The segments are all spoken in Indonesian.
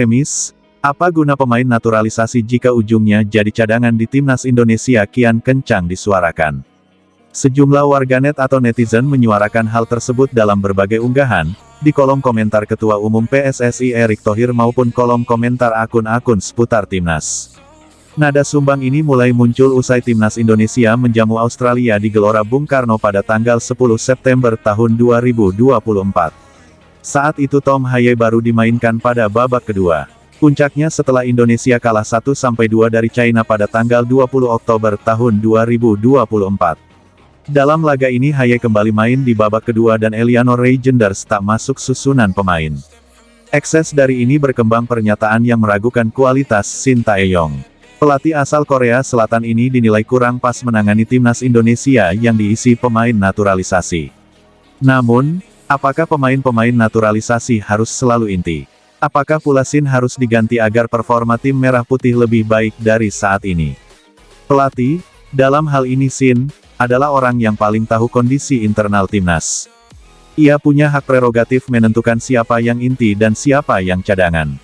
Polemis, apa guna pemain naturalisasi jika ujungnya jadi cadangan di timnas Indonesia kian kencang disuarakan. Sejumlah warganet atau netizen menyuarakan hal tersebut dalam berbagai unggahan, di kolom komentar Ketua Umum PSSI Erick Thohir maupun kolom komentar akun-akun seputar timnas. Nada sumbang ini mulai muncul usai timnas Indonesia menjamu Australia di Gelora Bung Karno pada tanggal 10 September tahun 2024. Saat itu Tom Haye baru dimainkan pada babak kedua. Puncaknya setelah Indonesia kalah 1-2 dari China pada tanggal 20 Oktober tahun 2024. Dalam laga ini Haye kembali main di babak kedua dan Eleanor Reijenders tak masuk susunan pemain. Ekses dari ini berkembang pernyataan yang meragukan kualitas Shin Tae-yong. Pelatih asal Korea Selatan ini dinilai kurang pas menangani timnas Indonesia yang diisi pemain naturalisasi. Namun, apakah pemain-pemain naturalisasi harus selalu inti? Apakah pula Shin harus diganti agar performa tim merah putih lebih baik dari saat ini? Pelatih, dalam hal ini Shin, adalah orang yang paling tahu kondisi internal timnas. Ia punya hak prerogatif menentukan siapa yang inti dan siapa yang cadangan.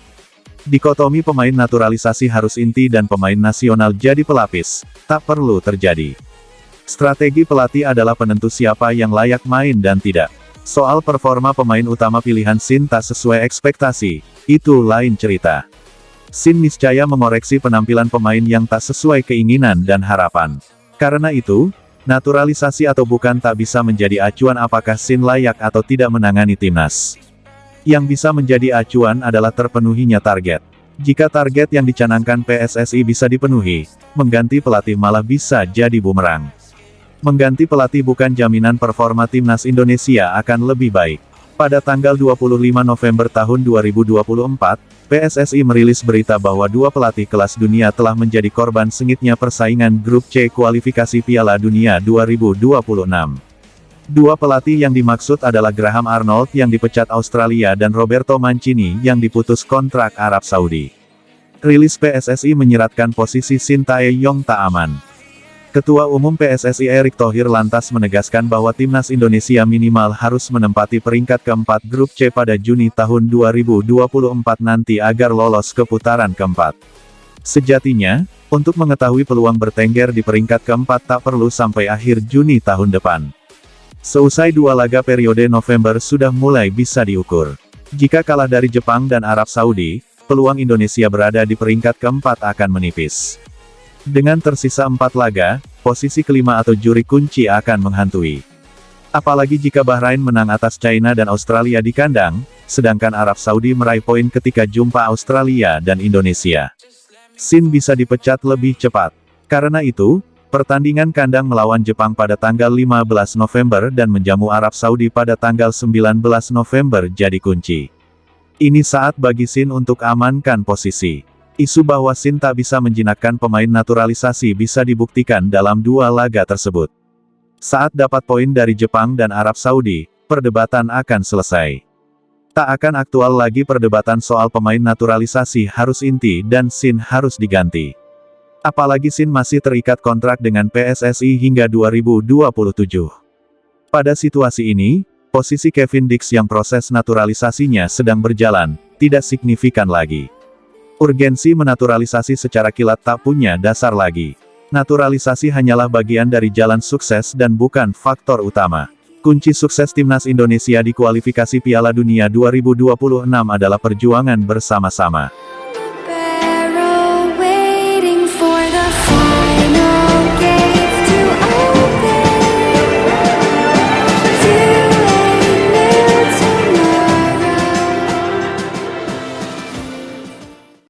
Dikotomi pemain naturalisasi harus inti dan pemain nasional jadi pelapis, tak perlu terjadi. Strategi pelatih adalah penentu siapa yang layak main dan tidak. Soal performa pemain utama pilihan Shin tak sesuai ekspektasi, itu lain cerita. Shin niscaya mengoreksi penampilan pemain yang tak sesuai keinginan dan harapan. Karena itu, naturalisasi atau bukan tak bisa menjadi acuan apakah Shin layak atau tidak menangani timnas. Yang bisa menjadi acuan adalah terpenuhinya target. Jika target yang dicanangkan PSSI bisa dipenuhi, mengganti pelatih malah bisa jadi bumerang. Mengganti pelatih bukan jaminan performa timnas Indonesia akan lebih baik. Pada tanggal 25 November tahun 2024, PSSI merilis berita bahwa dua pelatih kelas dunia telah menjadi korban sengitnya persaingan Grup C kualifikasi Piala Dunia 2026. Dua pelatih yang dimaksud adalah Graham Arnold yang dipecat Australia dan Roberto Mancini yang diputus kontrak Arab Saudi. Rilis PSSI menyiratkan posisi Shin Tae-yong tak aman. Ketua Umum PSSI Erick Thohir lantas menegaskan bahwa timnas Indonesia minimal harus menempati peringkat keempat Grup C pada Juni tahun 2024 nanti agar lolos ke putaran keempat. Sejatinya, untuk mengetahui peluang bertengger di peringkat keempat tak perlu sampai akhir Juni tahun depan. Seusai dua laga periode November sudah mulai bisa diukur. Jika kalah dari Jepang dan Arab Saudi, peluang Indonesia berada di peringkat keempat akan menipis. Dengan tersisa 4 laga, posisi kelima atau juri kunci akan menghantui. Apalagi jika Bahrain menang atas China dan Australia di kandang, sedangkan Arab Saudi meraih poin ketika jumpa Australia dan Indonesia. Shin bisa dipecat lebih cepat. Karena itu, pertandingan kandang melawan Jepang pada tanggal 15 November dan menjamu Arab Saudi pada tanggal 19 November jadi kunci. Ini saat bagi Shin untuk amankan posisi. Isu bahwa Shin tak bisa menjinakkan pemain naturalisasi bisa dibuktikan dalam dua laga tersebut. Saat dapat poin dari Jepang dan Arab Saudi, perdebatan akan selesai. Tak akan aktual lagi perdebatan soal pemain naturalisasi harus inti dan Shin harus diganti. Apalagi Shin masih terikat kontrak dengan PSSI hingga 2027. Pada situasi ini, posisi Kevin Dix yang proses naturalisasinya sedang berjalan, tidak signifikan lagi. Urgensi menaturalisasi secara kilat tak punya dasar lagi. Naturalisasi hanyalah bagian dari jalan sukses dan bukan faktor utama. Kunci sukses timnas Indonesia di kualifikasi Piala Dunia 2026 adalah perjuangan bersama-sama.